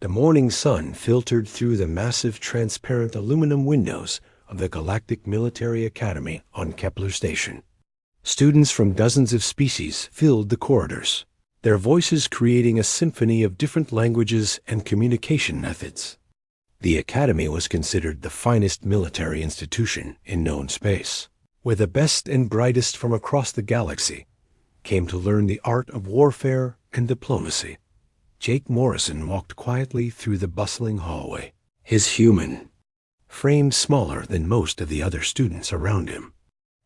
The morning sun filtered through the massive transparent aluminum windows of the Galactic Military Academy on Kepler Station. Students from dozens of species filled the corridors, their voices creating a symphony of different languages and communication methods. The Academy was considered the finest military institution in known space, where the best and brightest from across the galaxy came to learn the art of warfare and diplomacy. Jake Morrison walked quietly through the bustling hallway, his human frame smaller than most of the other students around him.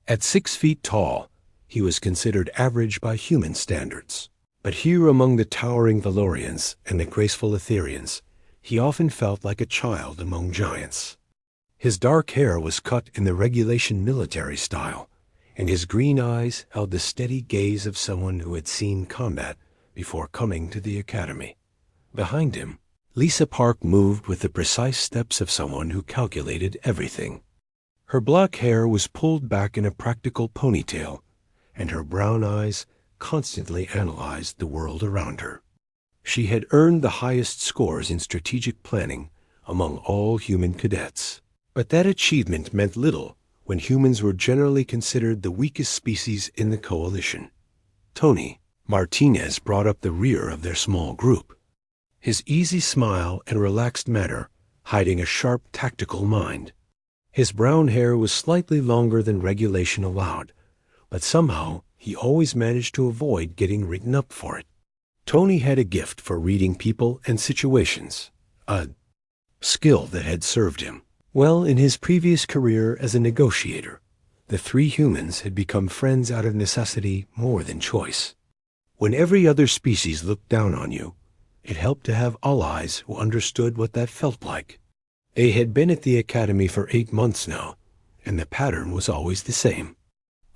At 6 feet tall, he was considered average by human standards. But here among the towering Valorians and the graceful Etherians, he often felt like a child among giants. His dark hair was cut in the regulation military style, and his green eyes held the steady gaze of someone who had seen combat before coming to the academy. Behind him, Lisa Park moved with the precise steps of someone who calculated everything. Her black hair was pulled back in a practical ponytail, and her brown eyes constantly analyzed the world around her. She had earned the highest scores in strategic planning among all human cadets. But that achievement meant little when humans were generally considered the weakest species in the coalition. Tony Martinez brought up the rear of their small group, his easy smile and relaxed manner hiding a sharp tactical mind. His brown hair was slightly longer than regulation allowed, but somehow he always managed to avoid getting written up for it. Tony had a gift for reading people and situations, a skill that had served him well in his previous career as a negotiator. The three humans had become friends out of necessity more than choice. When every other species looked down on you, it helped to have allies who understood what that felt like. They had been at the academy for 8 months now, and the pattern was always the same.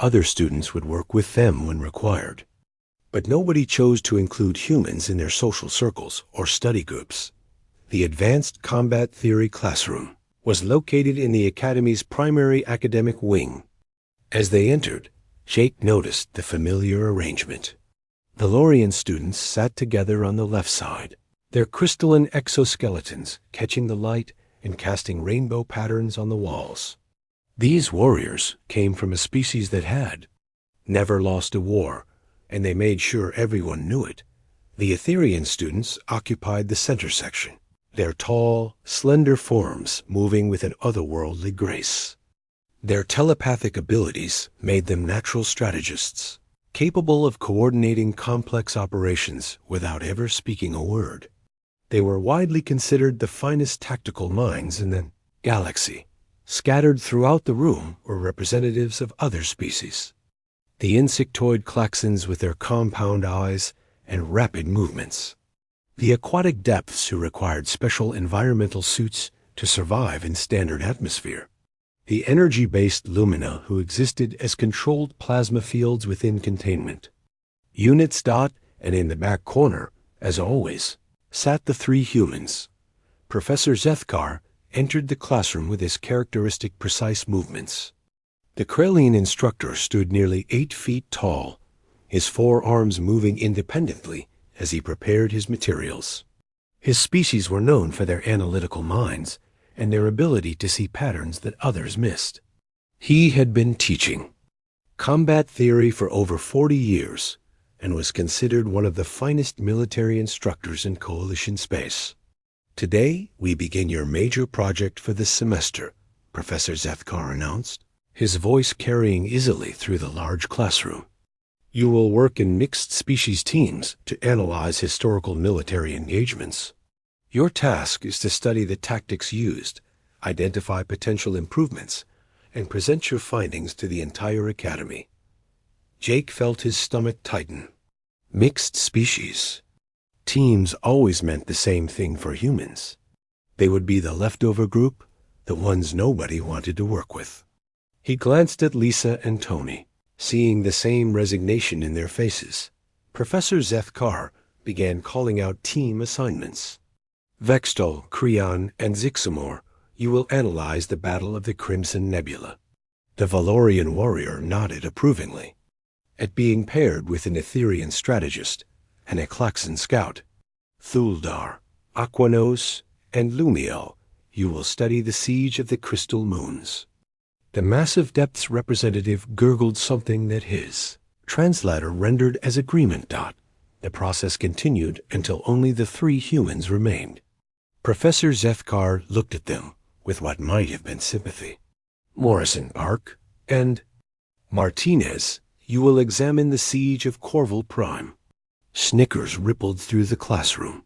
Other students would work with them when required. But nobody chose to include humans in their social circles or study groups. The Advanced Combat Theory classroom was located in the academy's primary academic wing. As they entered, Jake noticed the familiar arrangement. Valorian students sat together on the left side, their crystalline exoskeletons catching the light and casting rainbow patterns on the walls. These warriors came from a species that had never lost a war, and they made sure everyone knew it. The Etherian students occupied the center section, their tall, slender forms moving with an otherworldly grace. Their telepathic abilities made them natural strategists, capable of coordinating complex operations without ever speaking a word. They were widely considered the finest tactical minds in the galaxy. Scattered throughout the room were representatives of other species. The insectoid klaxons with their compound eyes and rapid movements. The aquatic depths who required special environmental suits to survive in standard atmosphere. The energy-based lumina who existed as controlled plasma fields within containment. Units. And in the back corner, as always, sat the three humans. Professor Zethkar entered the classroom with his characteristic precise movements. The Krelian instructor stood nearly 8 feet tall, his 4 arms moving independently as he prepared his materials. His species were known for their analytical minds and their ability to see patterns that others missed. He had been teaching combat theory for over 40 years and was considered one of the finest military instructors in Coalition space. "Today, we begin your major project for this semester," Professor Zethkar announced, his voice carrying easily through the large classroom. "You will work in mixed species teams to analyze historical military engagements. Your task is to study the tactics used, identify potential improvements, and present your findings to the entire academy." Jake felt his stomach tighten. Mixed species. Teams always meant the same thing for humans. They would be the leftover group, the ones nobody wanted to work with. He glanced at Lisa and Tony, seeing the same resignation in their faces. Professor Zethkar began calling out team assignments. "Vextol, Creon, and Zixamor, you will analyze the Battle of the Crimson Nebula." The Valorian warrior nodded approvingly. At being paired with an Etherian strategist and a Klaxon scout, Thuldar, Aquanos, and Lumiel, you will study the siege of the crystal moons. The massive depths representative gurgled something that his translator rendered as agreement. The process continued until only the 3 humans remained. Professor Zethkar looked at them with what might have been sympathy. Morrison Park and Martinez, you will examine the siege of Corval Prime. Snickers rippled through the classroom.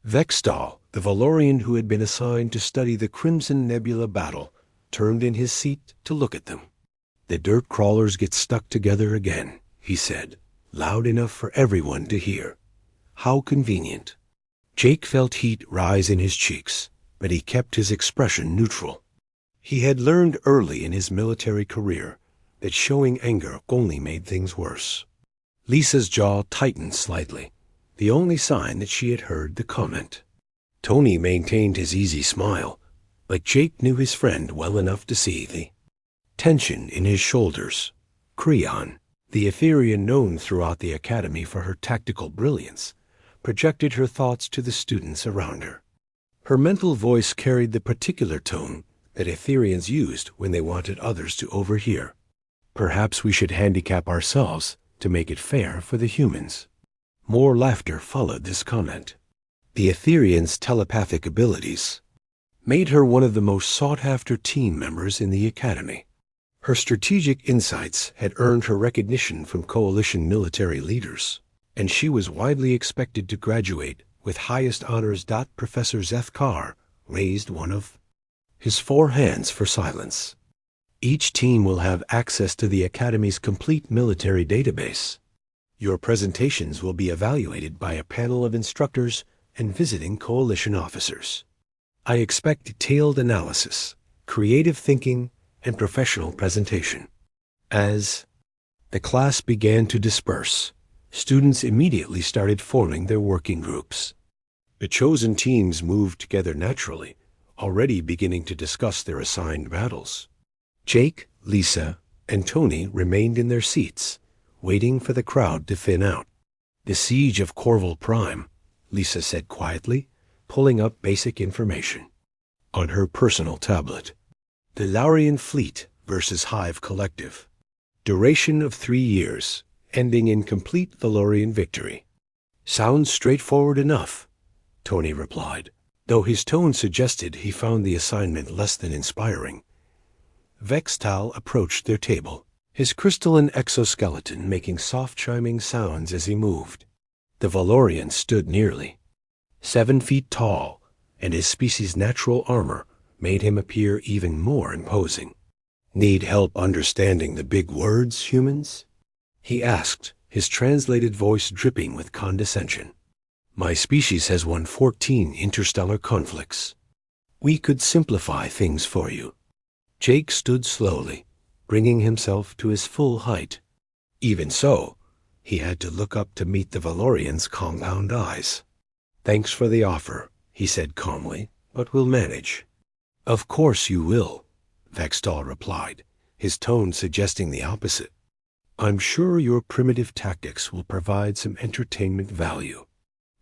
Vextal, the Valorian who had been assigned to study the Crimson Nebula battle, turned in his seat to look at them. The dirt crawlers get stuck together again, he said, loud enough for everyone to hear. How convenient. Jake felt heat rise in his cheeks, but he kept his expression neutral. He had learned early in his military career that showing anger only made things worse. Lisa's jaw tightened slightly, the only sign that she had heard the comment. Tony maintained his easy smile, but Jake knew his friend well enough to see the tension in his shoulders. Creon, the Etherean known throughout the academy for her tactical brilliance, projected her thoughts to the students around her. Her mental voice carried the particular tone that Ethereans used when they wanted others to overhear. Perhaps we should handicap ourselves to make it fair for the humans. More laughter followed this comment. The Ethereans' telepathic abilities made her one of the most sought-after team members in the academy. Her strategic insights had earned her recognition from coalition military leaders, and she was widely expected to graduate with highest honors. Professor Zethkar raised one of his 4 hands for silence. Each team will have access to the Academy's complete military database. Your presentations will be evaluated by a panel of instructors and visiting coalition officers. I expect detailed analysis, creative thinking, and professional presentation. As the class began to disperse, students immediately started forming their working groups. The chosen teams moved together naturally, already beginning to discuss their assigned battles. Jake, Lisa, and Tony remained in their seats, waiting for the crowd to thin out. The siege of Corval Prime, Lisa said quietly, pulling up basic information on her personal tablet. The Laurian Fleet versus Hive Collective. Duration of 3 years, ending in complete Valorian victory. Sounds straightforward enough, Tony replied, though his tone suggested he found the assignment less than inspiring. Vextal approached their table, his crystalline exoskeleton making soft chiming sounds as he moved. The Valorian stood nearly 7 feet tall, and his species' natural armor made him appear even more imposing. Need help understanding the big words, humans? He asked, his translated voice dripping with condescension. My species has won 14 interstellar conflicts. We could simplify things for you. Jake stood slowly, bringing himself to his full height. Even so, he had to look up to meet the Valorian's compound eyes. Thanks for the offer, he said calmly, but we'll manage. Of course you will, Vextal replied, his tone suggesting the opposite. I'm sure your primitive tactics will provide some entertainment value.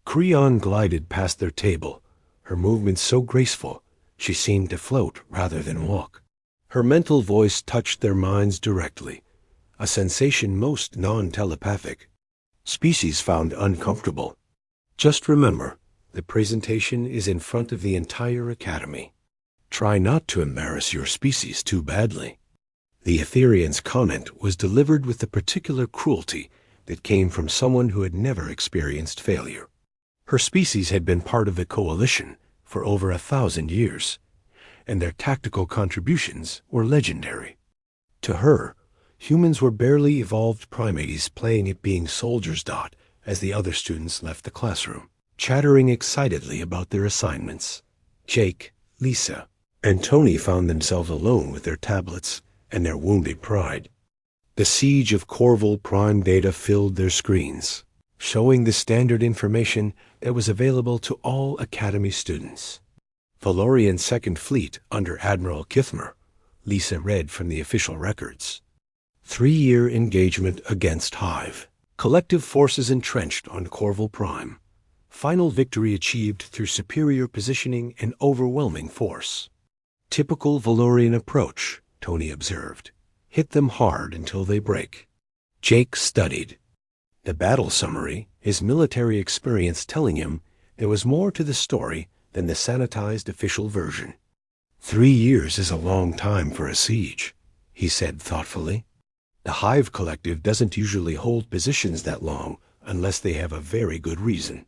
Creon glided past their table, her movements so graceful she seemed to float rather than walk. Her mental voice touched their minds directly, a sensation most non-telepathic species found uncomfortable. Just remember, the presentation is in front of the entire academy. Try not to embarrass your species too badly. The Etherean's comment was delivered with the particular cruelty that came from someone who had never experienced failure. Her species had been part of the coalition for over 1,000 years, and their tactical contributions were legendary. To her, humans were barely evolved primates playing at being soldiers. As the other students left the classroom, chattering excitedly about their assignments, Jake, Lisa, and Tony found themselves alone with their tablets and their wounded pride. The siege of Corval Prime data filled their screens, showing the standard information that was available to all Academy students. Valorian Second Fleet under Admiral Kithmer, Lisa read from the official records. 3-year engagement against Hive. Collective forces entrenched on Corval Prime. Final victory achieved through superior positioning and overwhelming force. Typical Valorian approach, Tony observed. Hit them hard until they break. Jake studied. The battle summary, his military experience telling him there was more to the story than the sanitized official version. 3 years is a long time for a siege, he said thoughtfully. The Hive Collective doesn't usually hold positions that long unless they have a very good reason.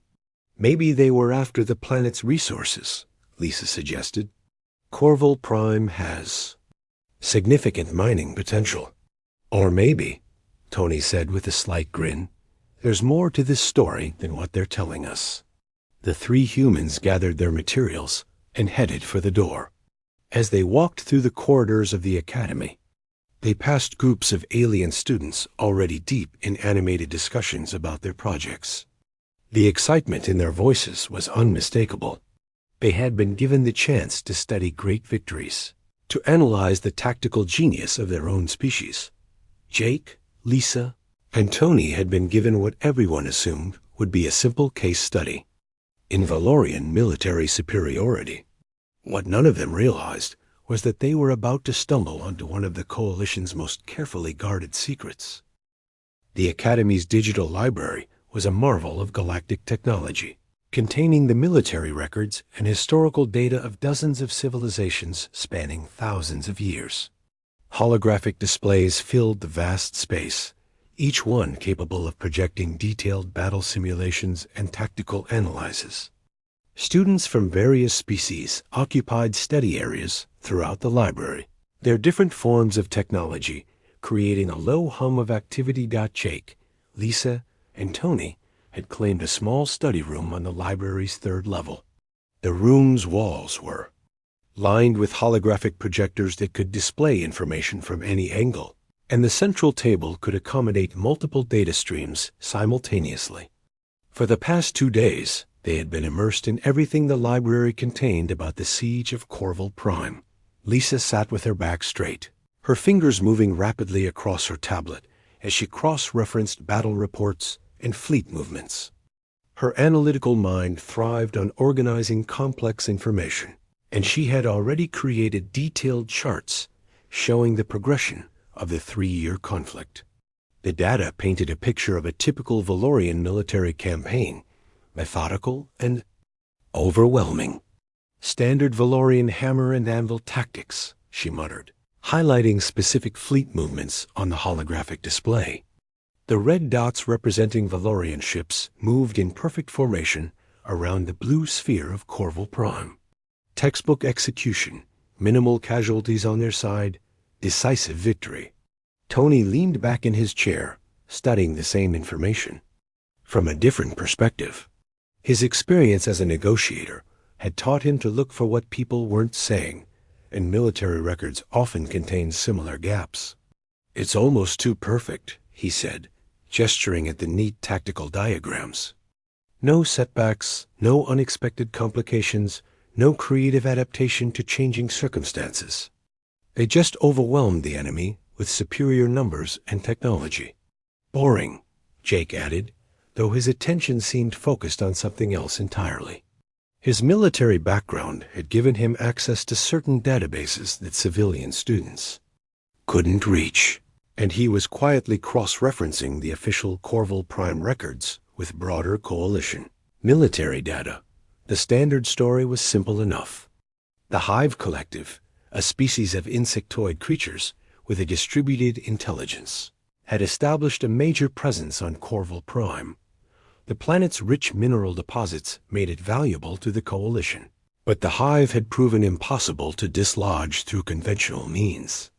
Maybe they were after the planet's resources, Lisa suggested. Corval Prime has significant mining potential. Or maybe, Tony said with a slight grin, there's more to this story than what they're telling us. The 3 humans gathered their materials and headed for the door. As they walked through the corridors of the academy, they passed groups of alien students already deep in animated discussions about their projects. The excitement in their voices was unmistakable. They had been given the chance to study great victories, to analyze the tactical genius of their own species. Jake, Lisa, and Tony had been given what everyone assumed would be a simple case study in Valorian military superiority. What none of them realized was that they were about to stumble onto one of the Coalition's most carefully guarded secrets. The Academy's digital library was a marvel of galactic technology, containing the military records and historical data of dozens of civilizations spanning thousands of years. Holographic displays filled the vast space, each one capable of projecting detailed battle simulations and tactical analyses. Students from various species occupied study areas throughout the library, their different forms of technology creating a low hum of activity. Jake, Lisa, and Tony had claimed a small study room on the library's 3rd level. The room's walls were lined with holographic projectors that could display information from any angle, and the central table could accommodate multiple data streams simultaneously. For the past 2 days, they had been immersed in everything the library contained about the siege of Corval Prime. Lisa sat with her back straight, her fingers moving rapidly across her tablet as she cross-referenced battle reports and fleet movements. Her analytical mind thrived on organizing complex information, and she had already created detailed charts showing the progression of the 3-year conflict. The data painted a picture of a typical Valorian military campaign, methodical and overwhelming. Standard Valorian hammer and anvil tactics, she muttered, highlighting specific fleet movements on the holographic display. The red dots representing Valorian ships moved in perfect formation around the blue sphere of Corval Prime. Textbook execution, minimal casualties on their side, decisive victory. Tony leaned back in his chair, studying the same information from a different perspective. His experience as a negotiator had taught him to look for what people weren't saying, and military records often contain similar gaps. It's almost too perfect, he said, gesturing at the neat tactical diagrams. No setbacks, no unexpected complications, no creative adaptation to changing circumstances. They just overwhelmed the enemy with superior numbers and technology. Boring, Jake added, though his attention seemed focused on something else entirely. His military background had given him access to certain databases that civilian students couldn't reach, and he was quietly cross-referencing the official Corval Prime records with broader Coalition military data. The standard story was simple enough. The Hive Collective, a species of insectoid creatures with a distributed intelligence, had established a major presence on Corval Prime. The planet's rich mineral deposits made it valuable to the Coalition, but the Hive had proven impossible to dislodge through conventional means.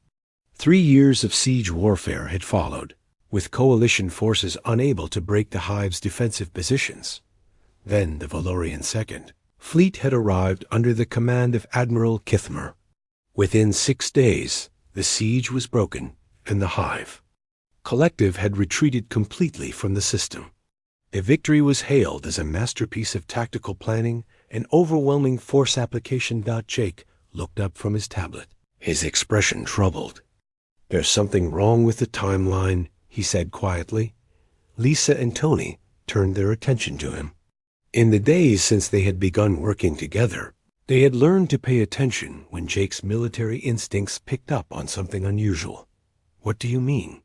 3 years of siege warfare had followed, with Coalition forces unable to break the Hive's defensive positions. Then the Valorian Second Fleet had arrived under the command of Admiral Kithmer. Within 6 days, the siege was broken, and the Hive Collective had retreated completely from the system. The victory was hailed as a masterpiece of tactical planning and overwhelming force application. Jake looked up from his tablet, his expression troubled. There's something wrong with the timeline, he said quietly. Lisa and Tony turned their attention to him. In the days since they had begun working together, they had learned to pay attention when Jake's military instincts picked up on something unusual. "What do you mean?"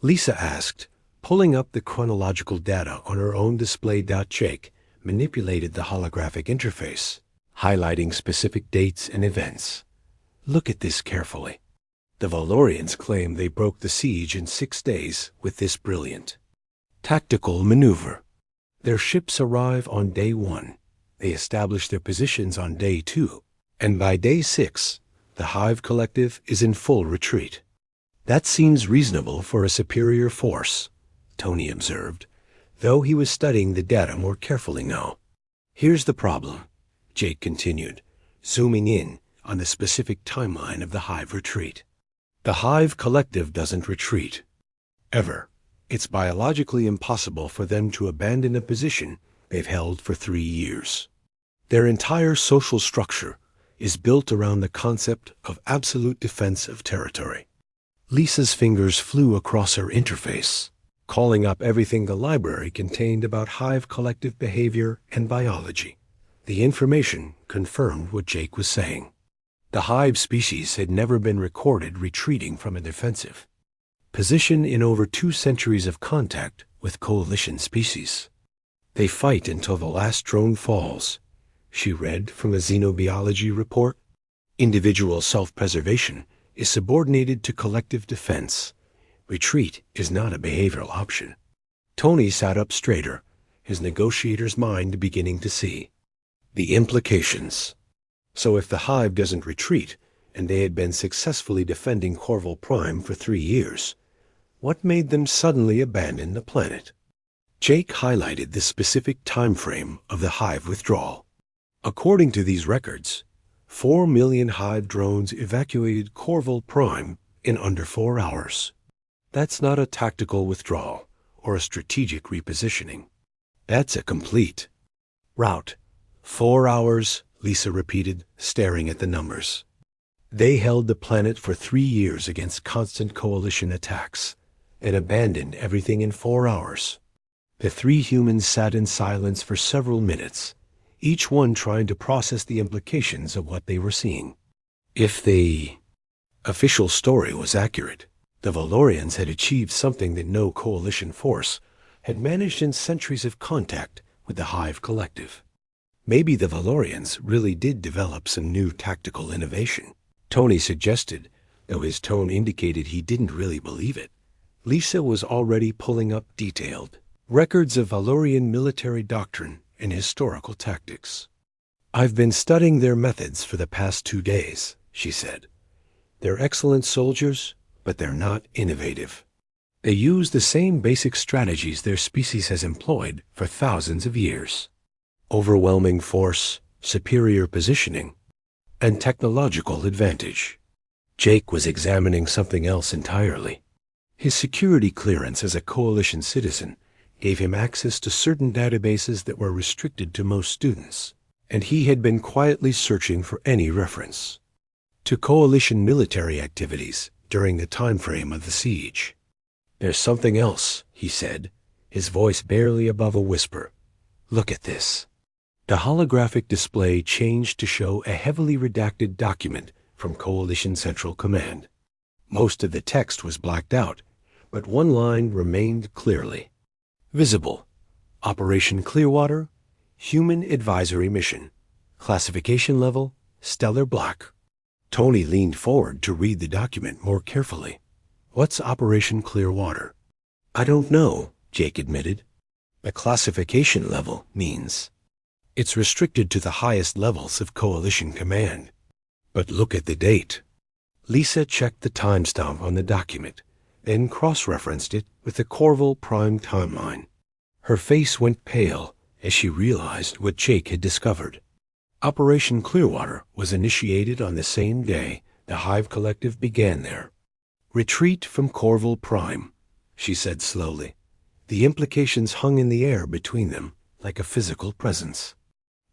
Lisa asked, pulling up the chronological data on her own display. Jake manipulated the holographic interface, highlighting specific dates and events. "Look at this carefully. The Valorians claim they broke the siege in 6 days with this brilliant tactical maneuver. Their ships arrive on day 1. They establish their positions on day 2. And by day 6, the Hive Collective is in full retreat." "That seems reasonable for a superior force," Tony observed, though he was studying the data more carefully now. "Here's the problem," Jake continued, zooming in on the specific timeline of the Hive retreat. "The Hive Collective doesn't retreat. Ever. It's biologically impossible for them to abandon a position they've held for 3 years. Their entire social structure is built around the concept of absolute defense of territory." Lisa's fingers flew across her interface, calling up everything the library contained about Hive Collective behavior and biology. The information confirmed what Jake was saying. The Hive species had never been recorded retreating from a defensive position in over 2 centuries of contact with coalition species. "They fight until the last drone falls," she read from a xenobiology report. "Individual self-preservation is subordinated to collective defense. Retreat is not a behavioral option." Tony sat up straighter, his negotiator's mind beginning to see the implications. So if the Hive doesn't retreat, and they had been successfully defending Corval Prime for 3 years, what made them suddenly abandon the planet? Jake highlighted the specific time frame of the Hive withdrawal. According to these records, 4 million Hive drones evacuated Corval Prime in under 4 hours. That's not a tactical withdrawal or a strategic repositioning. That's a complete rout. 4 hours, Lisa repeated, staring at the numbers. They held the planet for 3 years against constant coalition attacks and abandoned everything in 4 hours. The 3 humans sat in silence for several minutes, each one trying to process the implications of what they were seeing. If the official story was accurate, the Valorians had achieved something that no coalition force had managed in centuries of contact with the Hive Collective. Maybe the Valorians really did develop some new tactical innovation, Tony suggested, though his tone indicated he didn't really believe it. Lisa was already pulling up detailed records of Valorian military doctrine and historical tactics. "I've been studying their methods for the past 2 days," she said. "They're excellent soldiers, but they're not innovative. They use the same basic strategies their species has employed for thousands of years. Overwhelming force, superior positioning, and technological advantage." Jake was examining something else entirely. His security clearance as a coalition citizen gave him access to certain databases that were restricted to most students, and he had been quietly searching for any reference to coalition military activities during the time frame of the siege. "There's something else," he said, his voice barely above a whisper. "Look at this." The holographic display changed to show a heavily redacted document from Coalition Central Command. Most of the text was blacked out, but one line remained clearly visible. "Operation Clearwater, Human Advisory Mission. Classification level, Stellar Black." Tony leaned forward to read the document more carefully. "What's Operation Clearwater?" "I don't know," Jake admitted. "The classification level means it's restricted to the highest levels of Coalition Command." "But look at the date." Lisa checked the timestamp on the document, then cross-referenced it with the Corval Prime timeline. Her face went pale as she realized what Jake had discovered. Operation Clearwater was initiated on the same day the Hive Collective began there. "Retreat from Corval Prime," she said slowly. The implications hung in the air between them like a physical presence.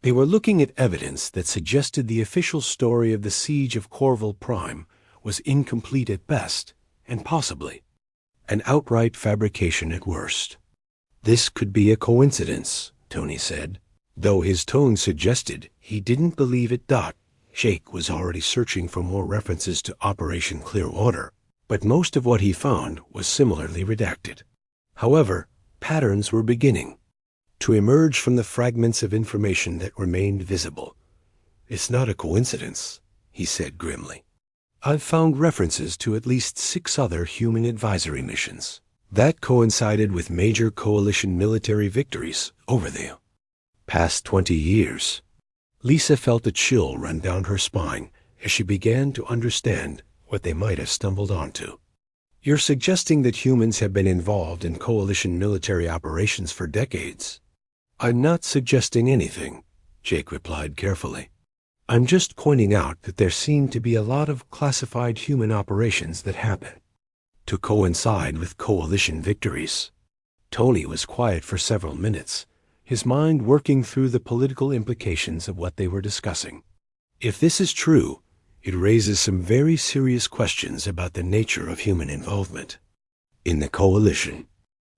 They were looking at evidence that suggested the official story of the siege of Corval Prime was incomplete at best, and possibly an outright fabrication at worst. "This could be a coincidence," Tony said, Though his tone suggested he didn't believe it. Jake was already searching for more references to Operation Clearwater, but most of what he found was similarly redacted. However, patterns were beginning to emerge from the fragments of information that remained visible. "It's not a coincidence," he said grimly. "I've found references to at least 6 other human advisory missions that coincided with major coalition military victories over the past 20 years. Lisa felt a chill run down her spine as she began to understand what they might have stumbled onto. "You're suggesting that humans have been involved in coalition military operations for decades?" "I'm not suggesting anything," Jake replied carefully. "I'm just pointing out that there seem to be a lot of classified human operations that happen to coincide with coalition victories." Tony was quiet for several minutes, his mind working through the political implications of what they were discussing. If this is true, it raises some very serious questions about the nature of human involvement in the coalition.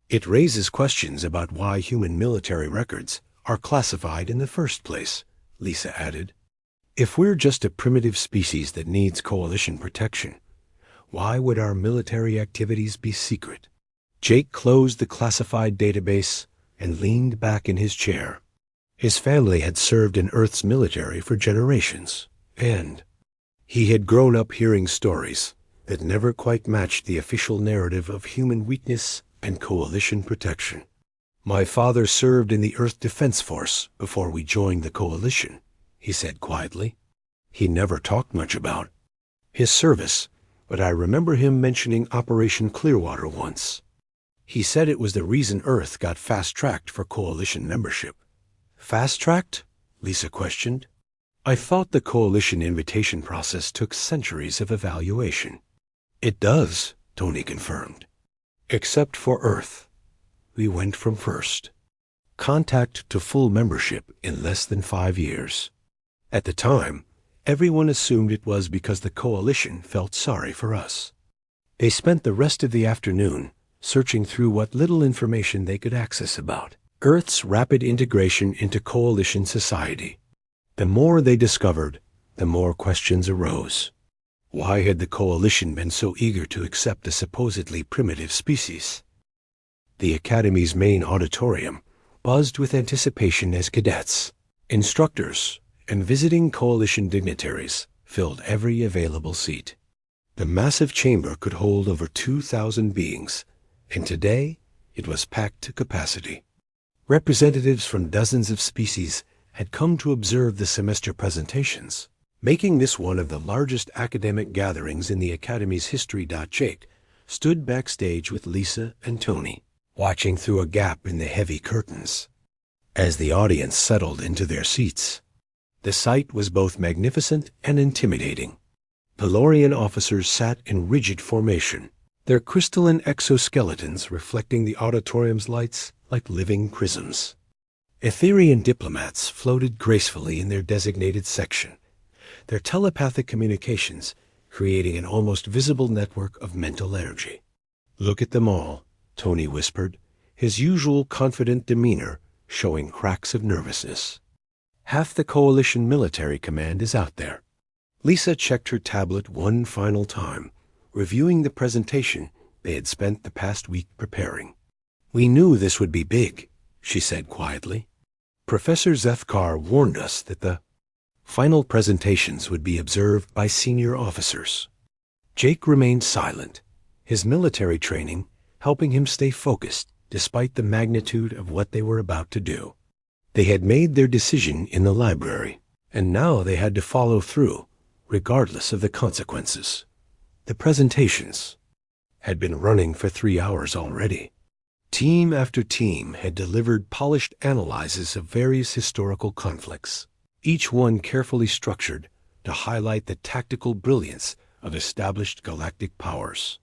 It raises questions about why human military records are classified in the first place, Lisa added. "If we're just a primitive species that needs coalition protection, why would our military activities be secret?" Jake closed the classified database and leaned back in his chair. His family had served in Earth's military for generations, and he had grown up hearing stories that never quite matched the official narrative of human weakness and coalition protection. "My father served in the Earth Defense Force before we joined the coalition," he said quietly. He never talked much about his service, but I remember him mentioning Operation Clearwater once. He said it was the reason Earth got fast-tracked for coalition membership. "Fast-tracked?" Lisa questioned. "I thought the coalition invitation process took centuries of evaluation." "It does," Tony confirmed. "Except for Earth. We went from first contact to full membership in less than 5 years. At the time, everyone assumed it was because the coalition felt sorry for us." They spent the rest of the afternoon searching through what little information they could access about Earth's rapid integration into coalition society. The more they discovered, the more questions arose. Why had the coalition been so eager to accept a supposedly primitive species? The Academy's main auditorium buzzed with anticipation as cadets, instructors, and visiting coalition dignitaries filled every available seat. The massive chamber could hold over 2,000 beings, and today it was packed to capacity. Representatives from dozens of species had come to observe the semester presentations, making this one of the largest academic gatherings in the Academy's history. Jake stood backstage with Lisa and Tony, watching through a gap in the heavy curtains. As the audience settled into their seats, the sight was both magnificent and intimidating. Valorian officers sat in rigid formation, their crystalline exoskeletons reflecting the auditorium's lights like living prisms. Etherian diplomats floated gracefully in their designated section, their telepathic communications creating an almost visible network of mental energy. "Look at them all," Tony whispered, his usual confident demeanor showing cracks of nervousness. "Half the coalition military command is out there." Lisa checked her tablet one final time, reviewing the presentation they had spent the past week preparing. "We knew this would be big," she said quietly. "Professor Zethkar warned us that the final presentations would be observed by senior officers." Jake remained silent, his military training helping him stay focused despite the magnitude of what they were about to do. They had made their decision in the library, and now they had to follow through, regardless of the consequences. The presentations had been running for 3 hours already. Team after team had delivered polished analyses of various historical conflicts, each one carefully structured to highlight the tactical brilliance of established galactic powers.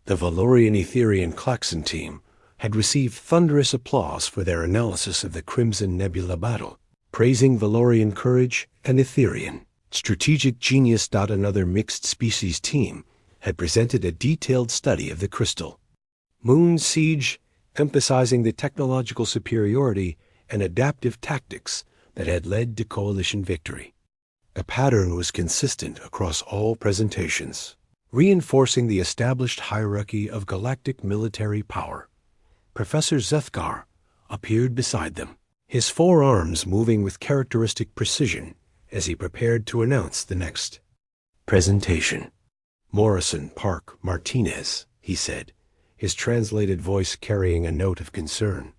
The Valorian Etherian Klaxon team had received thunderous applause for their analysis of the Crimson Nebula battle, praising Valorian courage and Etherian strategic genius. Another mixed species team had presented a detailed study of the crystal moon siege, emphasizing the technological superiority and adaptive tactics that had led to Coalition victory. A pattern was consistent across all presentations, reinforcing the established hierarchy of galactic military power. Professor Zethkar appeared beside them, his forearms moving with characteristic precision as he prepared to announce the next presentation. "Morrison, Park, Martinez," he said, his translated voice carrying a note of concern.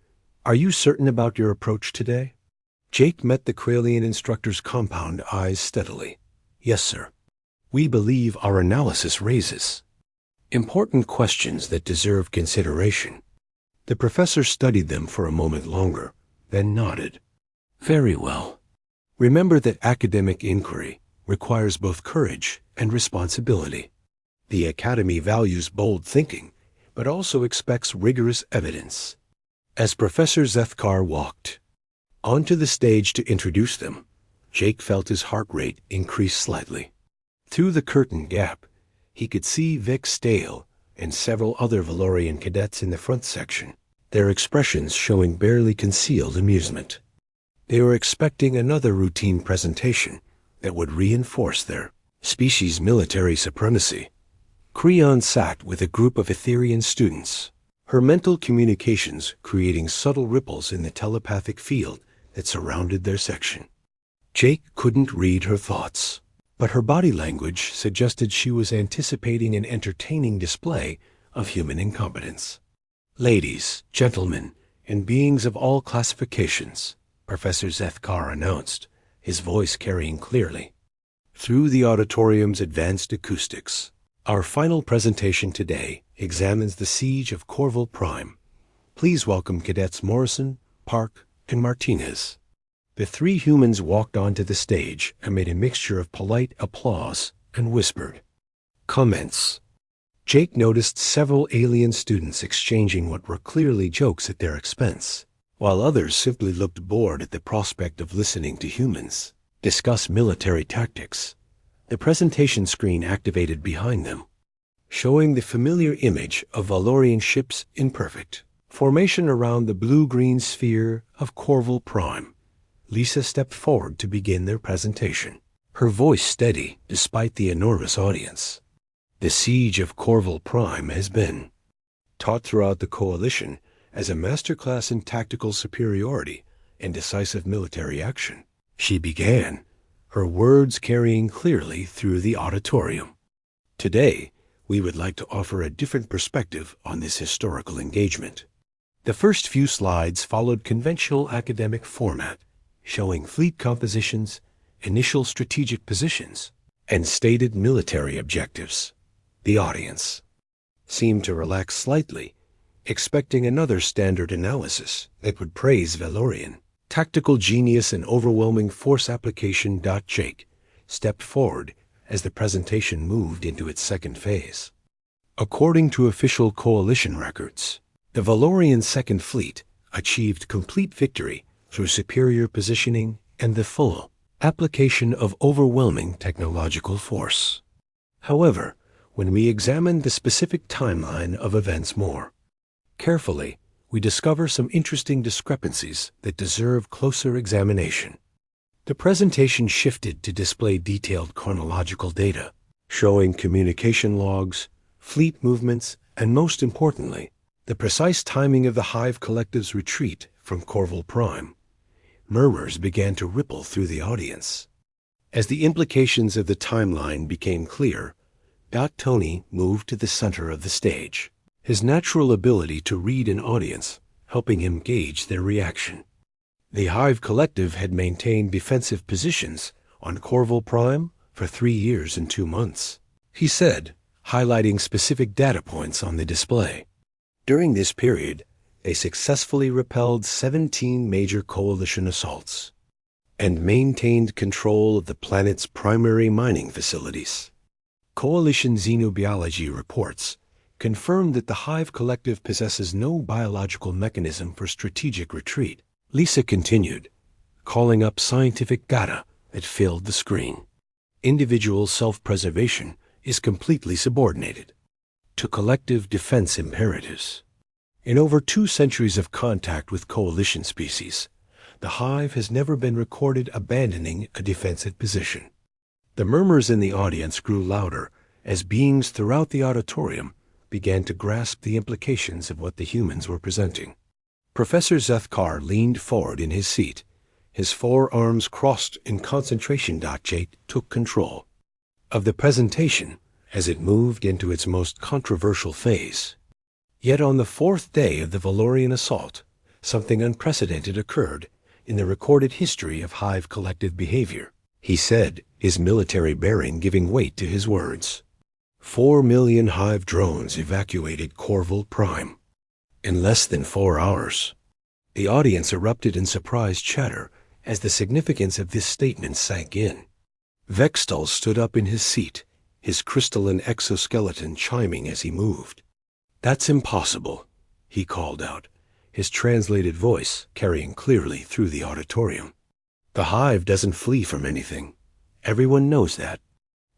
"Are you certain about your approach today?" Jake met the Kralian instructor's compound eyes steadily. "Yes, sir. We believe our analysis raises important questions that deserve consideration." The professor studied them for a moment longer, then nodded. "Very well. Remember that academic inquiry requires both courage and responsibility. The Academy values bold thinking, but also expects rigorous evidence." As Professor Zethkar walked onto the stage to introduce them, Jake felt his heart rate increase slightly. Through the curtain gap, he could see Vic Stale and several other Valorian cadets in the front section, their expressions showing barely concealed amusement. They were expecting another routine presentation that would reinforce their species' military supremacy. Creon sat with a group of Etherian students, her mental communications creating subtle ripples in the telepathic field that surrounded their section. Jake couldn't read her thoughts, but her body language suggested she was anticipating an entertaining display of human incompetence. "Ladies, gentlemen, and beings of all classifications," Professor Zethkar announced, his voice carrying clearly through the auditorium's advanced acoustics. "Our final presentation today examines the siege of Corval Prime. Please welcome Cadets Morrison, Park, and Martinez." The three humans walked onto the stage amid a mixture of polite applause and whispered comments. Jake noticed several alien students exchanging what were clearly jokes at their expense, while others simply looked bored at the prospect of listening to humans discuss military tactics. The presentation screen activated behind them, showing the familiar image of Valorian ships in perfect formation around the blue-green sphere of Corval Prime. Lisa stepped forward to begin their presentation, her voice steady despite the enormous audience. "The siege of Corval Prime has been taught throughout the Coalition as a masterclass in tactical superiority and decisive military action," she began, her words carrying clearly through the auditorium. "Today, we would like to offer a different perspective on this historical engagement." The first few slides followed conventional academic format, showing fleet compositions, initial strategic positions, and stated military objectives. The audience seemed to relax slightly, expecting another standard analysis that would praise Valorian tactical genius and overwhelming force application. Jake stepped forward as the presentation moved into its second phase. According to official Coalition records, the Valorian Second Fleet achieved complete victory through superior positioning and the full application of overwhelming technological force. However, when we examine the specific timeline of events more carefully, we discover some interesting discrepancies that deserve closer examination. The presentation shifted to display detailed chronological data, showing communication logs, fleet movements, and most importantly, the precise timing of the Hive Collective's retreat from Corval Prime. Murmurs began to ripple through the audience. As the implications of the timeline became clear, Tony moved to the center of the stage, his natural ability to read an audience helping him gauge their reaction. The Hive Collective had maintained defensive positions on Corval Prime for 3 years and 2 months, he said, highlighting specific data points on the display. During this period, they successfully repelled 17 major Coalition assaults and maintained control of the planet's primary mining facilities. Coalition xenobiology reports confirmed that the Hive Collective possesses no biological mechanism for strategic retreat. Lisa continued, calling up scientific data that filled the screen. Individual self-preservation is completely subordinated to collective defense imperatives. In over 2 centuries of contact with Coalition species, the Hive has never been recorded abandoning a defensive position. The murmurs in the audience grew louder as beings throughout the auditorium began to grasp the implications of what the humans were presenting. Professor Zethkar leaned forward in his seat. His forearms crossed in concentration. Jake took control of the presentation as it moved into its most controversial phase. Yet on the fourth day of the Valorian assault, something unprecedented occurred in the recorded history of Hive collective behavior. He said, his military bearing giving weight to his words. 4 million Hive drones evacuated Corval Prime in less than 4 hours. The audience erupted in surprised chatter as the significance of this statement sank in. Vextal stood up in his seat, his crystalline exoskeleton chiming as he moved. "That's impossible," he called out, his translated voice carrying clearly through the auditorium. "The Hive doesn't flee from anything. Everyone knows that."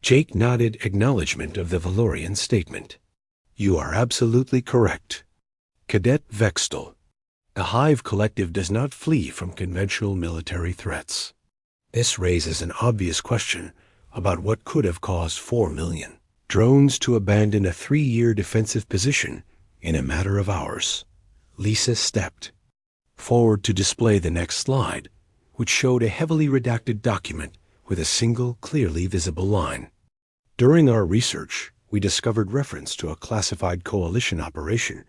Jake nodded acknowledgement of the Valorian statement. "You are absolutely correct. Cadet Vextal, the Hive collective does not flee from conventional military threats." This raises an obvious question about what could have caused 4 million drones to abandon a 3-year defensive position in a matter of hours. Lisa stepped forward to display the next slide, which showed a heavily redacted document with a single, clearly visible line. "During our research, we discovered reference to a classified coalition operation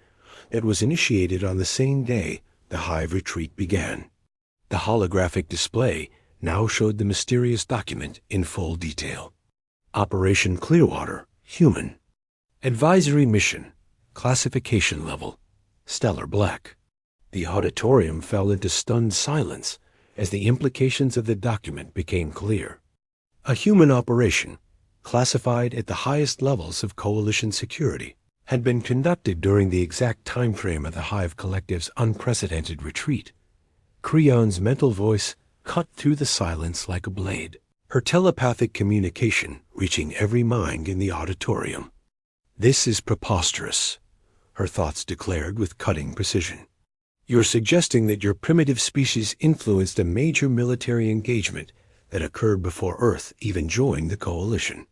that was initiated on the same day the Hive retreat began." The holographic display now showed the mysterious document in full detail. Operation Clearwater, human. Advisory mission, classification level, stellar black. The auditorium fell into stunned silence as the implications of the document became clear. A human operation, classified at the highest levels of coalition security, had been conducted during the exact time frame of the Hive Collective's unprecedented retreat. Creon's mental voice cut through the silence like a blade, her telepathic communication reaching every mind in the auditorium. "This is preposterous," her thoughts declared with cutting precision. "You're suggesting that your primitive species influenced a major military engagement that occurred before Earth even joined the coalition."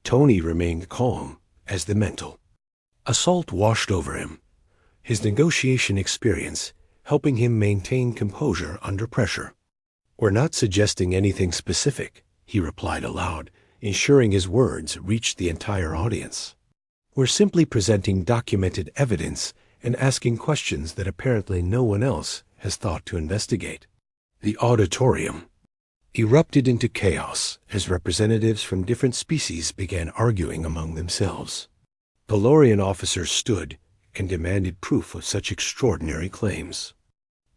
Tony remained calm as the mental assault washed over him, his negotiation experience helping him maintain composure under pressure. "We're not suggesting anything specific," he replied aloud, ensuring his words reached the entire audience. "We're simply presenting documented evidence and asking questions that apparently no one else has thought to investigate." The auditorium erupted into chaos as representatives from different species began arguing among themselves. Valorian officers stood and demanded proof of such extraordinary claims.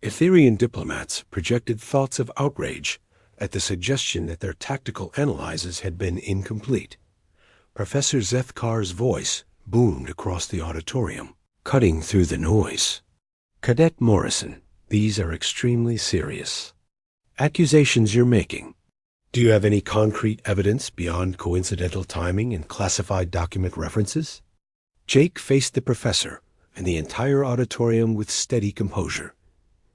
Etherian diplomats projected thoughts of outrage at the suggestion that their tactical analyses had been incomplete. Professor Zethkar's voice boomed across the auditorium, cutting through the noise. "Cadet Morrison, these are extremely serious accusations you're making. Do you have any concrete evidence beyond coincidental timing and classified document references?" Jake faced the professor and the entire auditorium with steady composure.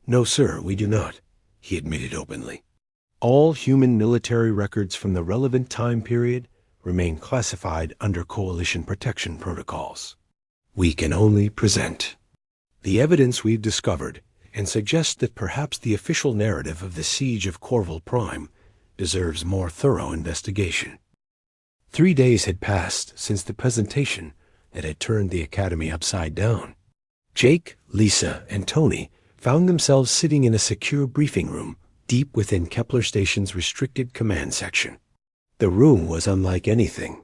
"No, sir, we do not," he admitted openly. "All human military records from the relevant time period remain classified under coalition protection protocols. We can only present the evidence we've discovered and suggest that perhaps the official narrative of the siege of Corval Prime deserves more thorough investigation." 3 days had passed since the presentation that had turned the Academy upside down. Jake, Lisa, and Tony found themselves sitting in a secure briefing room deep within Kepler Station's restricted command section. The room was unlike anything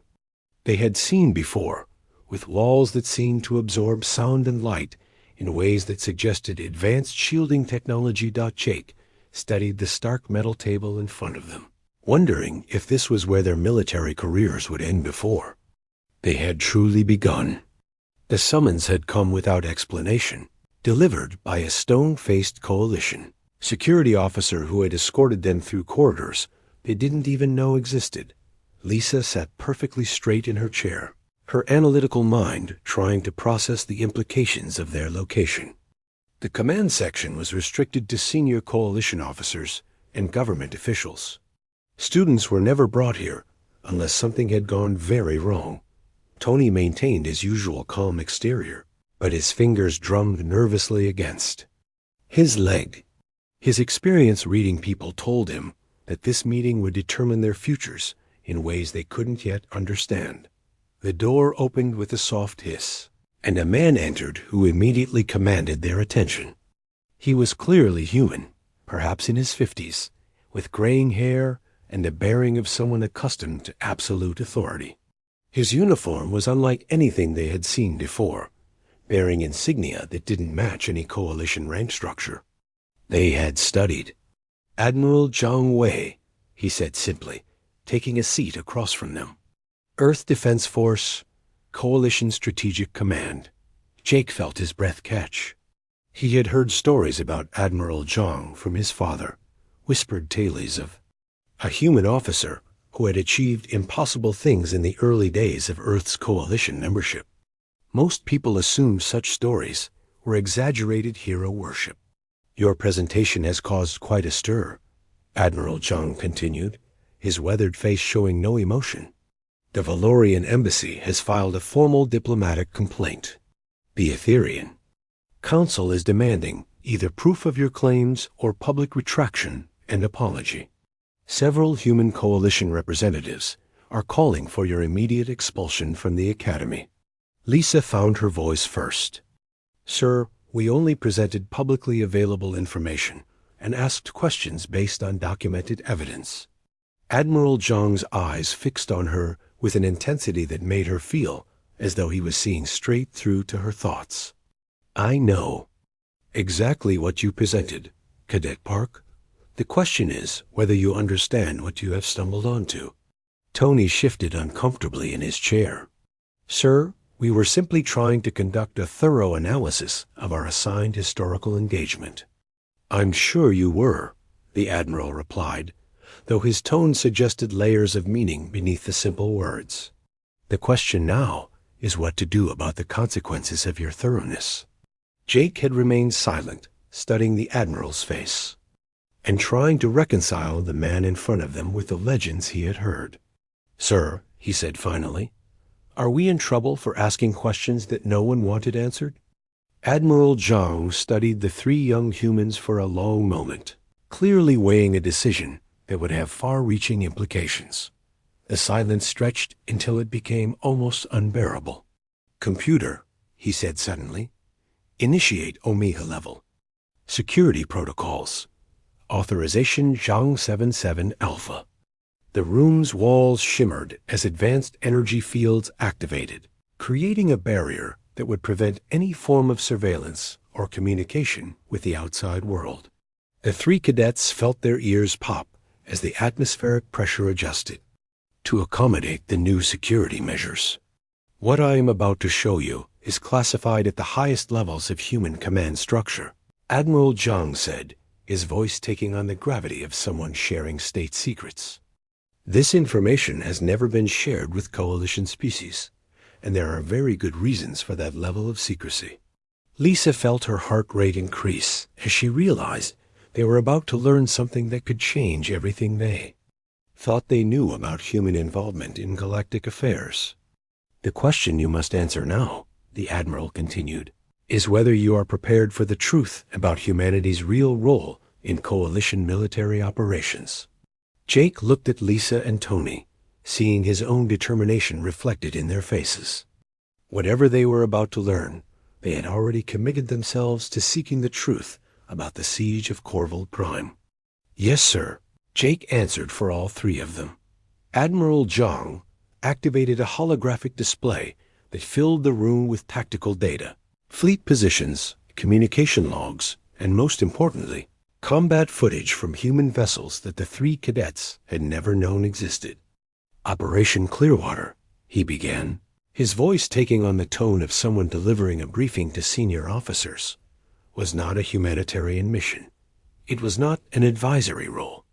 they had seen before, with walls that seemed to absorb sound and light in ways that suggested advanced shielding technology. Jake studied the stark metal table in front of them, wondering if this was where their military careers would end before they had truly begun. The summons had come without explanation, delivered by a stone-faced coalition security officer who had escorted them through corridors they didn't even know existed. Lisa sat perfectly straight in her chair, her analytical mind trying to process the implications of their location. The command section was restricted to senior coalition officers and government officials. Students were never brought here unless something had gone very wrong. Tony maintained his usual calm exterior, but his fingers drummed nervously against his leg. His experience reading people told him that this meeting would determine their futures in ways they couldn't yet understand. The door opened with a soft hiss, and a man entered who immediately commanded their attention. He was clearly human, perhaps in his 50s, with graying hair and the bearing of someone accustomed to absolute authority. His uniform was unlike anything they had seen before, bearing insignia that didn't match any coalition rank structure. They had studied. "Admiral Zhang Wei," he said simply, taking a seat across from them. "Earth Defense Force, Coalition Strategic Command." Jake felt his breath catch. He had heard stories about Admiral Zhang from his father, whispered tales of a human officer who had achieved impossible things in the early days of Earth's coalition membership. Most people assumed such stories were exaggerated hero worship. "Your presentation has caused quite a stir," Admiral Zhang continued, his weathered face showing no emotion. "The Valorian embassy has filed a formal diplomatic complaint. The Etherian Council is demanding either proof of your claims or public retraction and apology. Several human coalition representatives are calling for your immediate expulsion from the Academy." Lisa found her voice first. "Sir, we only presented publicly available information and asked questions based on documented evidence." Admiral Zhang's eyes fixed on her with an intensity that made her feel as though he was seeing straight through to her thoughts. "I know exactly what you presented, Cadet Park. The question is whether you understand what you have stumbled onto." Tony shifted uncomfortably in his chair. "Sir, we were simply trying to conduct a thorough analysis of our assigned historical engagement." "I'm sure you were," the Admiral replied, though his tone suggested layers of meaning beneath the simple words. "The question now is what to do about the consequences of your thoroughness." Jake had remained silent, studying the Admiral's face, and trying to reconcile the man in front of them with the legends he had heard. "Sir," he said finally, "are we in trouble for asking questions that no one wanted answered?" Admiral Zhang studied the three young humans for a long moment, clearly weighing a decision that would have far-reaching implications. The silence stretched until it became almost unbearable. "Computer," he said suddenly, "initiate Omega level. Security protocols. Authorization Zhang 77 Alpha." The room's walls shimmered as advanced energy fields activated, creating a barrier that would prevent any form of surveillance or communication with the outside world. The three cadets felt their ears pop as the atmospheric pressure adjusted to accommodate the new security measures. "What I am about to show you is classified at the highest levels of human command structure," Admiral Zhang said, his voice taking on the gravity of someone sharing state secrets. "This information has never been shared with coalition species, and there are very good reasons for that level of secrecy." Lisa felt her heart rate increase as she realized they were about to learn something that could change everything they thought they knew about human involvement in galactic affairs. "The question you must answer now," the Admiral continued, "is whether you are prepared for the truth about humanity's real role in coalition military operations." Jake looked at Lisa and Tony, seeing his own determination reflected in their faces. Whatever they were about to learn, they had already committed themselves to seeking the truth about the siege of Corval Prime. "Yes, sir," Jake answered for all three of them. Admiral Zhang activated a holographic display that filled the room with tactical data, fleet positions, communication logs, and most importantly, combat footage from human vessels that the three cadets had never known existed. "Operation Clearwater," he began, his voice taking on the tone of someone delivering a briefing to senior officers, "was not a humanitarian mission. It was not an advisory role.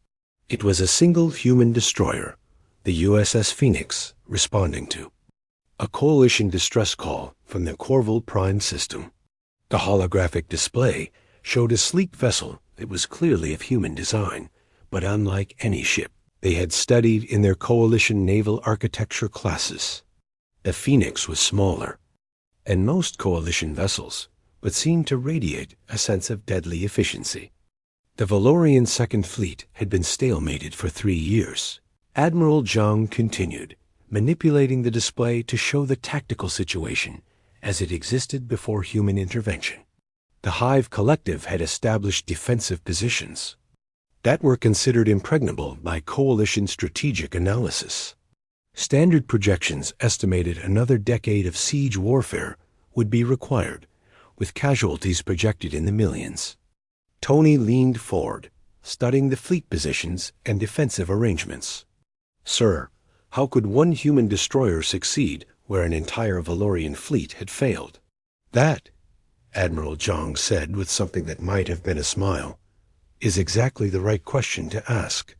It was a single human destroyer, the USS Phoenix, responding to a coalition distress call from the Corval Prime system. The holographic display showed a sleek vessel that was clearly of human design, but unlike any ship they had studied in their Coalition naval architecture classes. The Phoenix was smaller, and most Coalition vessels, but seemed to radiate a sense of deadly efficiency. The Valorian Second Fleet had been stalemated for 3 years. Admiral Zhang continued, manipulating the display to show the tactical situation as it existed before human intervention. The Hive Collective had established defensive positions that were considered impregnable by Coalition strategic analysis. Standard projections estimated another decade of siege warfare would be required, with casualties projected in the millions. Tony leaned forward, studying the fleet positions and defensive arrangements. "Sir, how could one human destroyer succeed where an entire Valorian fleet had failed?" "That," Admiral Zhang said with something that might have been a smile, "is exactly the right question to ask."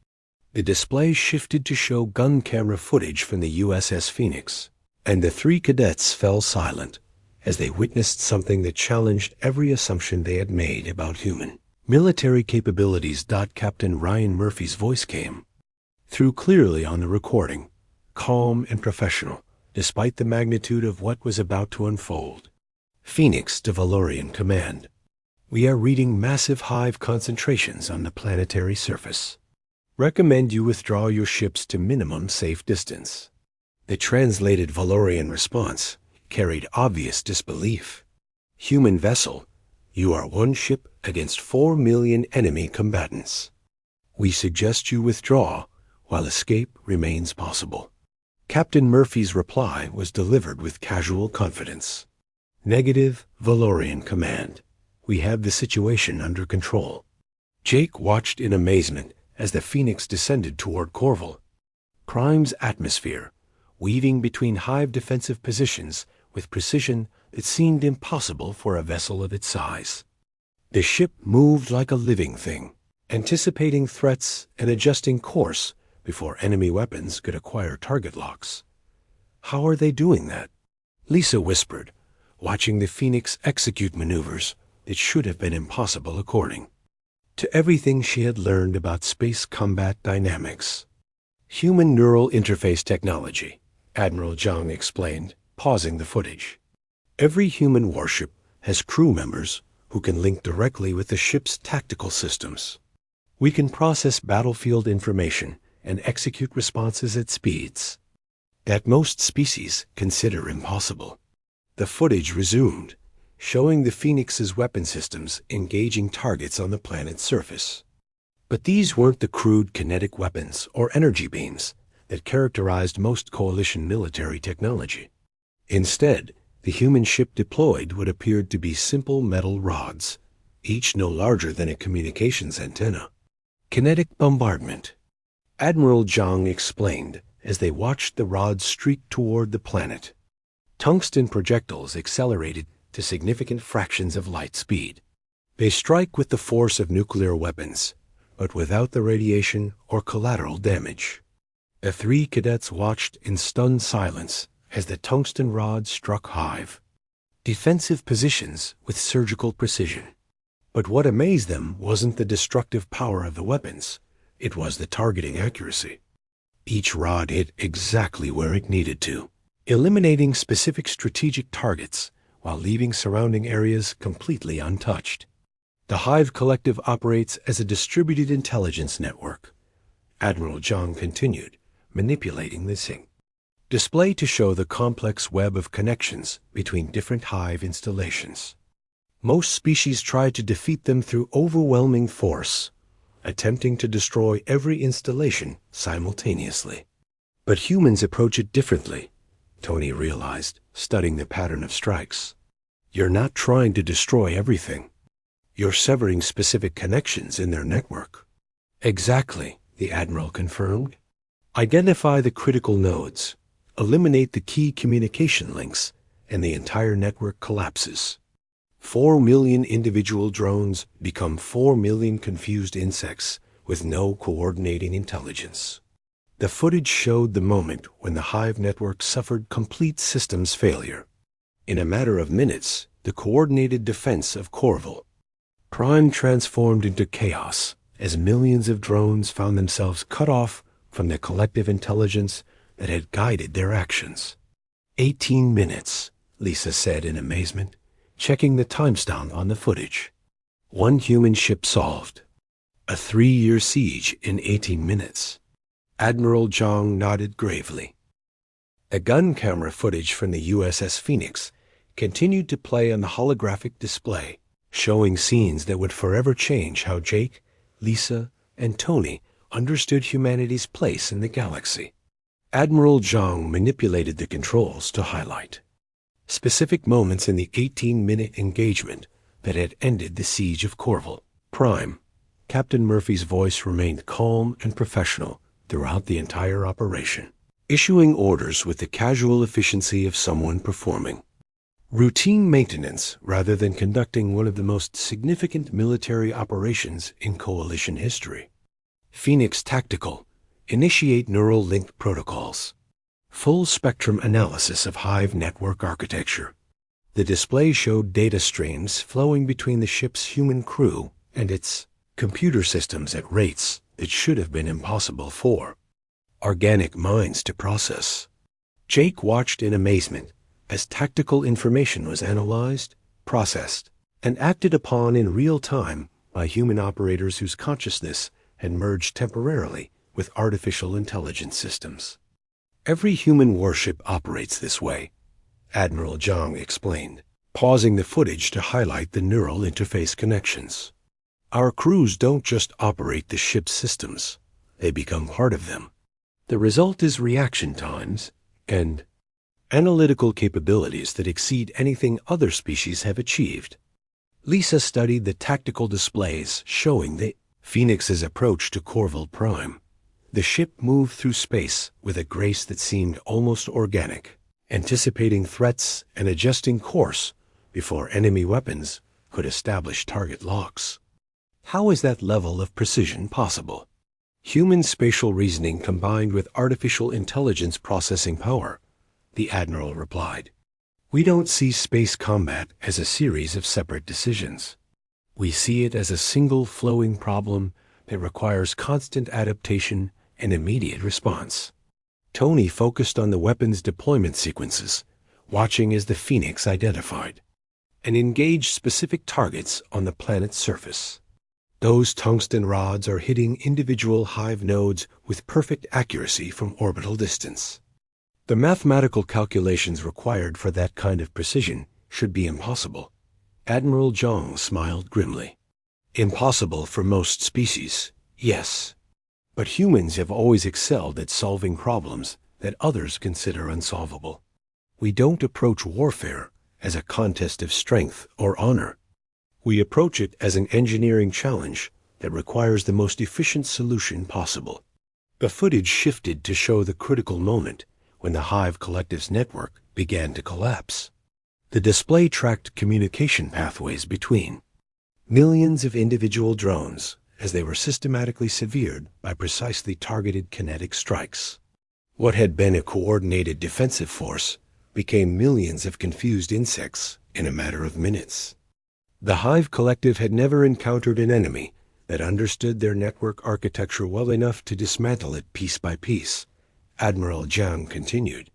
The display shifted to show gun camera footage from the USS Phoenix, and the 3 cadets fell silent as they witnessed something that challenged every assumption they had made about human military capabilities. Captain Ryan Murphy's voice came through clearly on the recording, calm and professional, despite the magnitude of what was about to unfold. "Phoenix to Valorian Command. We are reading massive hive concentrations on the planetary surface. Recommend you withdraw your ships to minimum safe distance." The translated Valorian response carried obvious disbelief. "Human vessel, you are 1 ship against 4 million enemy combatants. We suggest you withdraw while escape remains possible." Captain Murphy's reply was delivered with casual confidence. "Negative, Valorian Command. We have the situation under control." Jake watched in amazement as the Phoenix descended toward Corval. Crime's atmosphere, weaving between hive defensive positions with precision that seemed impossible for a vessel of its size. The ship moved like a living thing, anticipating threats and adjusting course before enemy weapons could acquire target locks. "How are they doing that?" Lisa whispered, watching the Phoenix execute maneuvers that should have been impossible according to everything she had learned about space combat dynamics. "Human neural interface technology," Admiral Zhang explained, pausing the footage. "Every human warship has crew members who can link directly with the ship's tactical systems. We can process battlefield information and execute responses at speeds that most species consider impossible." The footage resumed, showing the Phoenix's weapon systems engaging targets on the planet's surface. But these weren't the crude kinetic weapons or energy beams that characterized most Coalition military technology. Instead, the human ship deployed what appeared to be simple metal rods, each no larger than a communications antenna. "Kinetic bombardment," Admiral Zhang explained as they watched the rods streak toward the planet. Tungsten projectiles accelerated to significant fractions of light speed. They strike with the force of nuclear weapons, but without the radiation or collateral damage. The 3 cadets watched in stunned silence as the tungsten rods struck hive defensive positions with surgical precision. But what amazed them wasn't the destructive power of the weapons, it was the targeting accuracy. Each rod hit exactly where it needed to, eliminating specific strategic targets while leaving surrounding areas completely untouched. "The Hive Collective operates as a distributed intelligence network," Admiral Zhang continued, manipulating the sync display to show the complex web of connections between different hive installations. Most species try to defeat them through overwhelming force, attempting to destroy every installation simultaneously. But humans approach it differently, Tony realized, studying the pattern of strikes. You're not trying to destroy everything. You're severing specific connections in their network. Exactly, the Admiral confirmed. Identify the critical nodes, eliminate the key communication links, and the entire network collapses. 4 million individual drones become 4 million confused insects with no coordinating intelligence. The footage showed the moment when the hive network suffered complete systems failure. In a matter of minutes, the coordinated defense of Corval Prime transformed into chaos as millions of drones found themselves cut off from the collective intelligence that had guided their actions. 18 minutes, Lisa said in amazement, checking the timestamp on the footage. One human ship solved. A 3-year siege in 18 minutes. Admiral Zhang nodded gravely. A gun camera footage from the USS Phoenix continued to play on the holographic display, showing scenes that would forever change how Jake, Lisa, and Tony understood humanity's place in the galaxy. Admiral Zhang manipulated the controls to highlight specific moments in the 18-minute engagement that had ended the siege of Corval Prime. Captain Murphy's voice remained calm and professional throughout the entire operation, issuing orders with the casual efficiency of someone performing routine maintenance rather than conducting one of the most significant military operations in Coalition history. Phoenix Tactical. Initiate neural link protocols. Full spectrum analysis of Hive network architecture. The display showed data streams flowing between the ship's human crew and its computer systems at rates that should have been impossible for organic minds to process. Jake watched in amazement as tactical information was analyzed, processed, and acted upon in real time by human operators whose consciousness had merged temporarily with artificial intelligence systems. Every human warship operates this way, Admiral Zhang explained, pausing the footage to highlight the neural interface connections. Our crews don't just operate the ship's systems, they become part of them. The result is reaction times and analytical capabilities that exceed anything other species have achieved. Lisa studied the tactical displays showing the Phoenix's approach to Corval Prime. The ship moved through space with a grace that seemed almost organic, anticipating threats and adjusting course before enemy weapons could establish target locks. How is that level of precision possible? Human spatial reasoning combined with artificial intelligence processing power, the Admiral replied. We don't see space combat as a series of separate decisions. We see it as a single flowing problem that requires constant adaptation and immediate response. Tony focused on the weapons deployment sequences, watching as the Phoenix identified and engaged specific targets on the planet's surface. Those tungsten rods are hitting individual Hive nodes with perfect accuracy from orbital distance. The mathematical calculations required for that kind of precision should be impossible. Admiral Zhang smiled grimly. Impossible for most species, yes. But humans have always excelled at solving problems that others consider unsolvable. We don't approach warfare as a contest of strength or honor. We approach it as an engineering challenge that requires the most efficient solution possible. The footage shifted to show the critical moment when the Hive Collective's network began to collapse. The display tracked communication pathways between millions of individual drones as they were systematically severed by precisely targeted kinetic strikes. What had been a coordinated defensive force became millions of confused insects in a matter of minutes. The Hive Collective had never encountered an enemy that understood their network architecture well enough to dismantle it piece by piece. Admiral Zhang continued.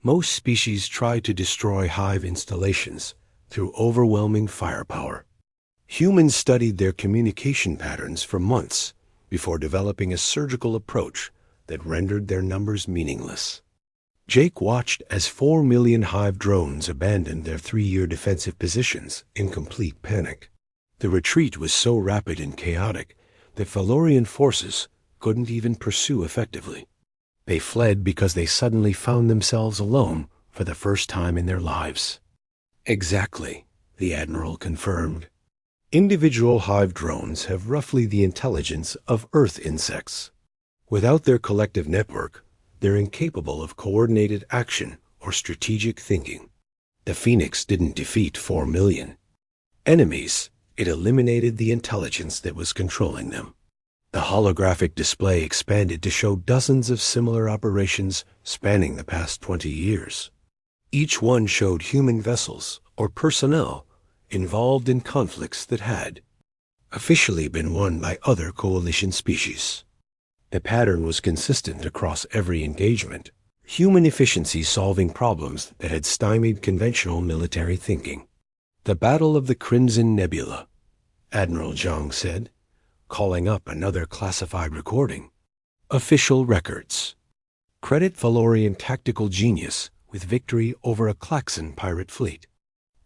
Most species try to destroy Hive installations through overwhelming firepower. Humans studied their communication patterns for months before developing a surgical approach that rendered their numbers meaningless. Jake watched as 4 million Hive drones abandoned their 3-year defensive positions in complete panic. The retreat was so rapid and chaotic that Valorian forces couldn't even pursue effectively. They fled because they suddenly found themselves alone for the first time in their lives. Exactly, the Admiral confirmed. Individual Hive drones have roughly the intelligence of Earth insects. Without their collective network, they're incapable of coordinated action or strategic thinking. The Phoenix didn't defeat 4 million enemies. It eliminated the intelligence that was controlling them. The holographic display expanded to show dozens of similar operations spanning the past 20 years. Each one showed human vessels or personnel involved in conflicts that had officially been won by other coalition species. The pattern was consistent across every engagement. Human efficiency solving problems that had stymied conventional military thinking. The Battle of the Crimson Nebula, Admiral Zhang said, calling up another classified recording. Official records. Credit Valorian tactical genius with victory over a Klaxon pirate fleet.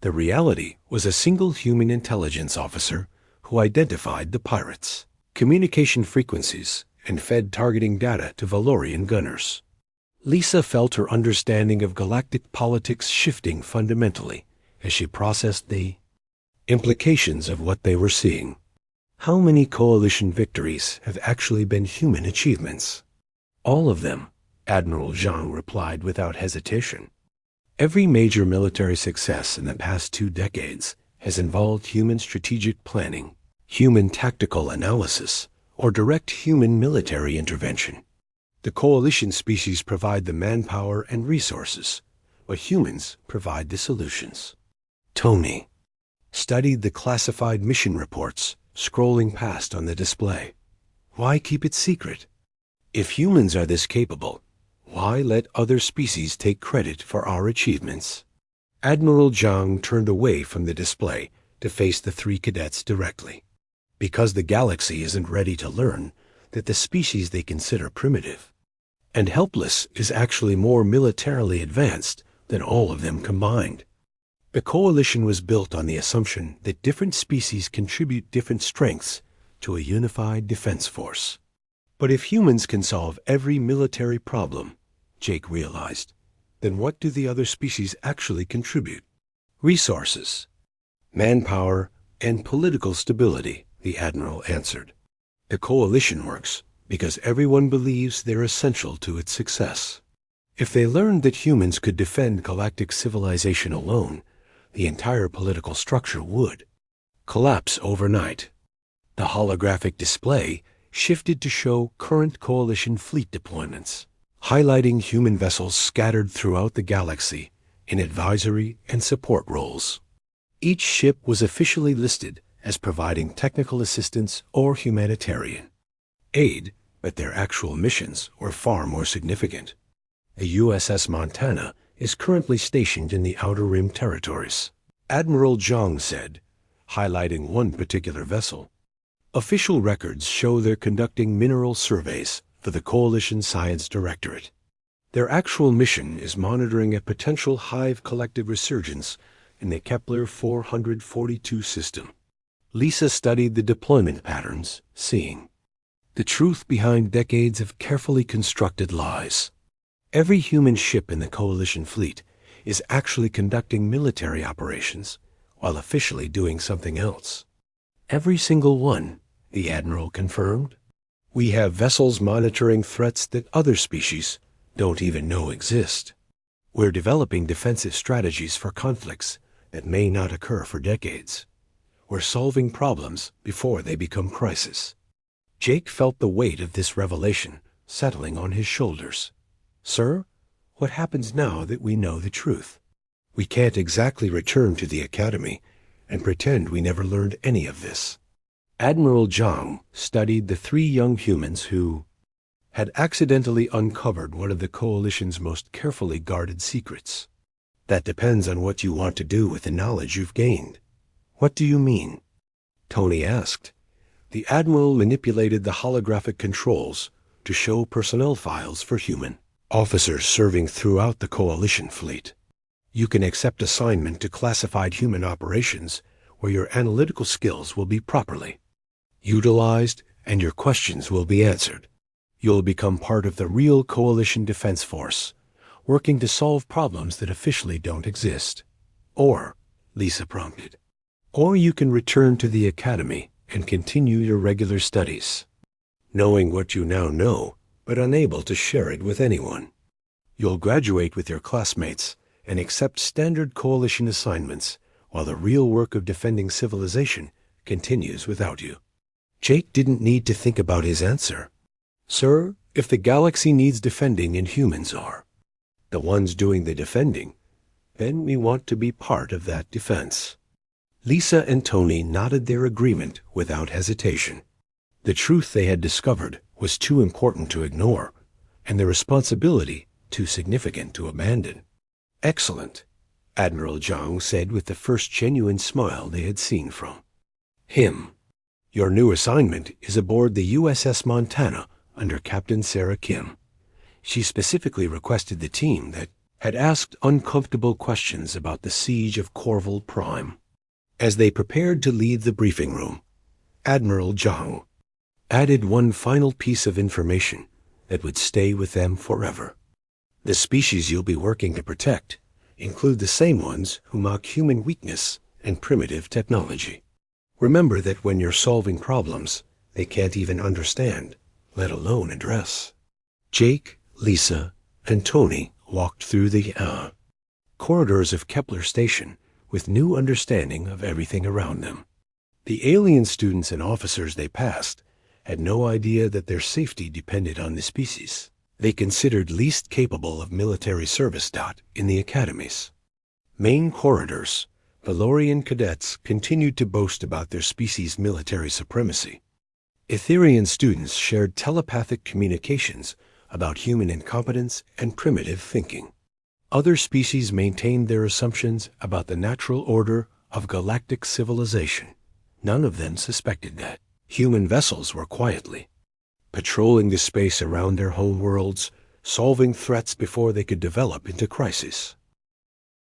The reality was a single human intelligence officer who identified the pirates, communication frequencies, and fed targeting data to Valorian gunners. Lisa felt her understanding of galactic politics shifting fundamentally as she processed the implications of what they were seeing. How many coalition victories have actually been human achievements? All of them, Admiral Zhang replied without hesitation. Every major military success in the past 2 decades has involved human strategic planning, human tactical analysis, or direct human military intervention. The coalition species provide the manpower and resources, but humans provide the solutions. Tony studied the classified mission reports scrolling past on the display. Why keep it secret? If humans are this capable, why let other species take credit for our achievements? Admiral Zhang turned away from the display to face the 3 cadets directly. Because the galaxy isn't ready to learn that the species they consider primitive and helpless is actually more militarily advanced than all of them combined. The coalition was built on the assumption that different species contribute different strengths to a unified defense force. But if humans can solve every military problem, Jake realized, then what do the other species actually contribute? Resources, manpower, and political stability, the Admiral answered. The coalition works because everyone believes they're essential to its success. If they learned that humans could defend galactic civilization alone, the entire political structure would collapse overnight. The holographic display shifted to show current coalition fleet deployments, highlighting human vessels scattered throughout the galaxy in advisory and support roles. Each ship was officially listed as providing technical assistance or humanitarian aid, but their actual missions were far more significant. A USS Montana is currently stationed in the Outer Rim territories, Admiral Zhang said, highlighting one particular vessel. Official records show they're conducting mineral surveys for the Coalition Science Directorate. Their actual mission is monitoring a potential hive collective resurgence in the Kepler 442 system. Lisa studied the deployment patterns, seeing the truth behind decades of carefully constructed lies. Every human ship in the Coalition fleet is actually conducting military operations while officially doing something else. Every single one, the Admiral confirmed. We have vessels monitoring threats that other species don't even know exist. We're developing defensive strategies for conflicts that may not occur for decades. We're solving problems before they become crisis. Jake felt the weight of this revelation settling on his shoulders. Sir, what happens now that we know the truth? We can't exactly return to the Academy and pretend we never learned any of this. Admiral Zhang studied the 3 young humans who had accidentally uncovered one of the Coalition's most carefully guarded secrets. That depends on what you want to do with the knowledge you've gained. What do you mean? Tony asked. The Admiral manipulated the holographic controls to show personnel files for human officers serving throughout the Coalition fleet. You can accept assignment to classified human operations where your analytical skills will be properly utilized and your questions will be answered. You'll become part of the real Coalition Defense Force, working to solve problems that officially don't exist. Or, Lisa prompted, or you can return to the Academy and continue your regular studies, knowing what you now know, but unable to share it with anyone. You'll graduate with your classmates and accept standard Coalition assignments, while the real work of defending civilization continues without you. Jake didn't need to think about his answer. Sir, if the galaxy needs defending and humans are the ones doing the defending, then we want to be part of that defense." Lisa and Tony nodded their agreement without hesitation. The truth they had discovered was too important to ignore, and the responsibility too significant to abandon. "Excellent," Admiral Zhang said with the first genuine smile they had seen from him. "Your new assignment is aboard the USS Montana under Captain Sarah Kim." She specifically requested the team that had asked uncomfortable questions about the siege of Corval Prime. As they prepared to leave the briefing room, Admiral Zhang added one final piece of information that would stay with them forever. "The species you'll be working to protect include the same ones who mock human weakness and primitive technology. Remember that when you're solving problems they can't even understand, let alone address." Jake, Lisa, and Tony walked through the corridors of Kepler Station with new understanding of everything around them. The alien students and officers they passed had no idea that their safety depended on the species they considered least capable of military service. In the academies main corridors, Valorian cadets continued to boast about their species' military supremacy. Etherian students shared telepathic communications about human incompetence and primitive thinking. Other species maintained their assumptions about the natural order of galactic civilization. None of them suspected that human vessels were quietly patrolling the space around their home worlds, solving threats before they could develop into crises.